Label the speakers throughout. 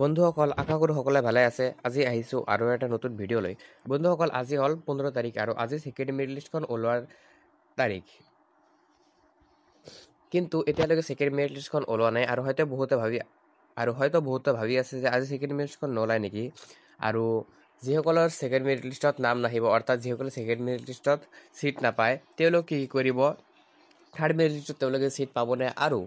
Speaker 1: বন্ধুসকল আশা কৰোঁ সকলোৱে ভালে আছে। আজি আহিছোঁ আৰু এটা নতুন ভিডিঅ' লৈ। বন্ধুসকল আজি হ'ল 15 তাৰিখ আৰু আজি ছেকেণ্ড মেৰিট লিষ্টখন ওলোৱাৰ তাৰিখ। কিন্তু এতিয়ালৈকে ছেকেণ্ড মেৰিট লিষ্টখন ওলোৱা নাই আৰু হয়তো বহুতে ভাবি আছে যে আজি ছেকেণ্ড মেৰিট লিষ্টখন নোলায় নেকি। আৰু যিসকলৰ ছেকেণ্ড মেৰিট লিষ্টত নাম নাহিব, অৰ্থাৎ যিসকলে ছেকেণ্ড মেৰিট লিষ্টত ছিট নাপায়, তেওঁলোকে কি কৰিব, থাৰ্ড মেৰিট লিষ্টত তেওঁলোকে ছিট পাবনে? আৰু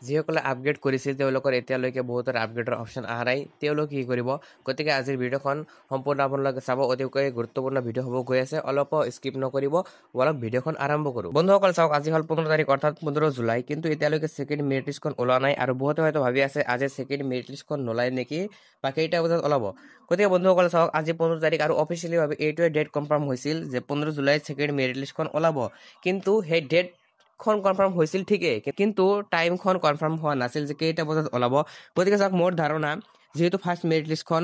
Speaker 1: যিসকলে আপগ্ৰেড কৰিছিল তেওঁলোকৰ এতিয়ালৈকে বহুতৰ আপগ্ৰেডৰ অপশ্যন অহা নাই, তেওঁলোকে কি কৰিব? গতিকে আজিৰ ভিডিঅ'খন সম্পূৰ্ণ আপোনালোকে চাব। অতিকৈ গুৰুত্বপূৰ্ণ ভিডিঅ' হ'ব গৈ আছে, অলপো স্কিপ নকৰিব। অলপ ভিডিঅ'খন আৰম্ভ কৰোঁ। বন্ধুসকল চাওক, আজি হ'ল 15 তাৰিখ অৰ্থাৎ 15 জুলাই, কিন্তু এতিয়ালৈকে ছেকেণ্ড মেৰিট লিষ্টখন ওলোৱা নাই আৰু বহুতে হয়তো ভাবি আছে আজি ছেকেণ্ড মেৰিট লিষ্টখন নোলায় নেকি বা কেইটা বজাত ওলাব। গতিকে বন্ধুসকল চাওক, আজি 15 তাৰিখ আৰু অফিচিয়েলিভাৱে এইটোৱে ডেট কনফাৰ্ম হৈছিল যে 15 জুলাইত ছেকেণ্ড মেৰিট লিষ্টখন ওলাব। কিন্তু সেই ডেটখন কনফাৰ্ম হৈছিল ঠিকেই, কিন্তু টাইমখন কনফাৰ্ম হোৱা নাছিল যে কেইটা বজাত ওলাব। গতিকে চাওক, মোৰ ধাৰণা যিহেতু ফাৰ্ষ্ট মেৰিট লিষ্টখন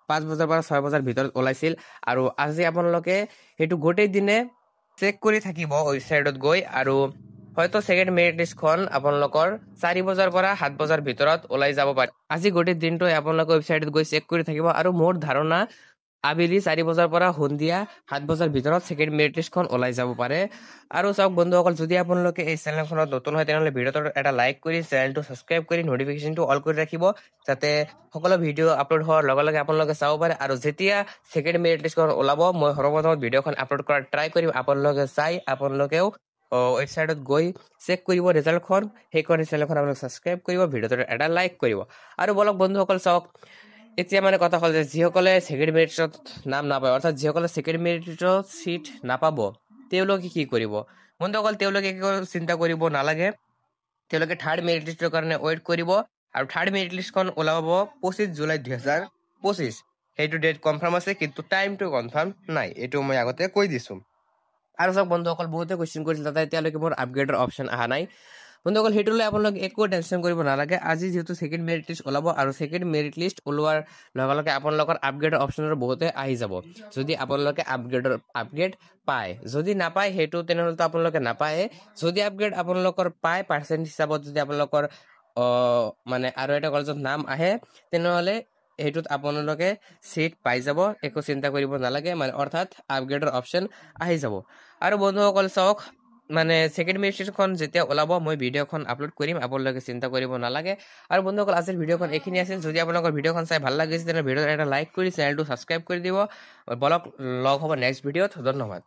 Speaker 1: 5 বজাৰ পৰা 6 বজাৰ ভিতৰত ওলাইছিল আৰু আজি আপোনালোকে সেইটো গোটেই দিনে চেক কৰি থাকিব ৱেবছাইটত গৈ, আৰু হয়তো ছেকেণ্ড মেৰিট লিষ্টখন আপোনালোকৰ 4 বজাৰ পৰা 7 বজাৰ ভিতৰত ওলাই যাব পাৰে। আজি গোটেই দিনটোৱে আপোনালোকে ৱেবছাইটত গৈ চেক কৰি থাকিব আৰু মোৰ ধাৰণা আবেলি 4 বজাৰ পৰা সন্ধিয়া 7 বজাৰ ভিতৰত ছেকেণ্ড মেৰিট লিষ্টখন ওলাই যাব পাৰে। আৰু চাওক বন্ধুসকল, যদি আপোনালোকে এই চেনেলখনত নতুন হয় তেনেহ'লে ভিডিঅ'টোত এটা লাইক কৰি চেনেলটো ছাবস্ক্ৰাইব কৰি নটিফিকেশ্যনটো অল কৰি ৰাখিব, যাতে সকলো ভিডিঅ' আপলোড হোৱাৰ লগে লগে আপোনালোকে চাব পাৰে। আৰু যেতিয়া ছেকেণ্ড মেৰিট লিষ্টখন ওলাব, মই সৰ্বপ্ৰথমত ভিডিঅ'খন আপলোড কৰাৰ ট্ৰাই কৰিম। আপোনালোকে চাই আপোনালোকেও ৱেবছাইটত গৈ চেক কৰিব ৰিজাল্টখন। সেইখন চেনেলখন আপোনালোকে ছাবস্ক্ৰাইব কৰিব, ভিডিঅ'টোত এটা লাইক কৰিব। আৰু বলক বন্ধুসকল চাওক, এতিয়া মানে কথা হ'ল যে যিসকলে ছেকেণ্ড মেৰিটত নাম নাপায়, অৰ্থাৎ যিসকলে ছেকেণ্ড মেৰিটত ছিট নাপাব, তেওঁলোকে কি কৰিব? বন্ধুসকল তেওঁলোকে একো চিন্তা কৰিব নালাগে, তেওঁলোকে থাৰ্ড মেৰিট লিষ্টৰ কাৰণে ৱেইট কৰিব। আৰু থাৰ্ড মেৰিট লিষ্টখন ওলাব 25 জুলাই 2025। সেইটো ডেট কনফাৰ্ম আছে, কিন্তু টাইমটো কনফাৰ্ম নাই, এইটো মই আগতে কৈ দিছোঁ। আৰু চাওক বন্ধুসকল, বহুতে কুৱেশ্যন কৰিছিল দাদা এতিয়ালৈকে মোৰ আপগ্ৰেডৰ অপশ্যন অহা নাই। বন্ধুসকল সেইটো লৈ আপোনালোকে একো টেনশ্যন কৰিব নালাগে। আজি যিহেতু ছেকেণ্ড মেৰিট লিষ্ট ওলাব আৰু ছেকেণ্ড মেৰিট লিষ্ট ওলোৱাৰ লগে লগে আপোনালোকৰ আপগ্ৰেডৰ অপশ্যনৰ বহুতে আহি যাব, যদি আপোনালোকে আপগ্ৰেড পায়। যদি নাপায় সেইটো তেনেহ'লেতো আপোনালোকে নাপায়ে। যদি আপগ্ৰেড আপোনালোকৰ পায়, পাৰ্চেণ্ট হিচাপত যদি আপোনালোকৰ মানে আৰু এটা কলেজত নাম আহে, তেনেহ'লে সেইটোত আপোনালোকে ছিট পাই যাব, একো চিন্তা কৰিব নালাগে, মানে অৰ্থাৎ আপগ্ৰেডৰ অপশ্যন আহি যাব। আৰু বন্ধুসকল চাওক, মানে ছেকেণ্ড মেৰিট লিষ্টখন যেতিয়া ওলাব মই ভিডিঅ'খন আপলোড কৰিম, আপোনালোকে চিন্তা কৰিব নালাগে। আৰু বন্ধুসকল আজিৰ ভিডিঅ'খন এইখিনি আছিল। যদি আপোনালোকৰ ভিডিঅ'খন চাই ভাল লাগিছে তেনেহ'লে ভিডিঅ'ত এটা লাইক কৰি চেনেলটো ছাবস্ক্ৰাইব কৰি দিব। বলক লগ হ'ব নেক্সট ভিডিঅ'ত। ধন্যবাদ।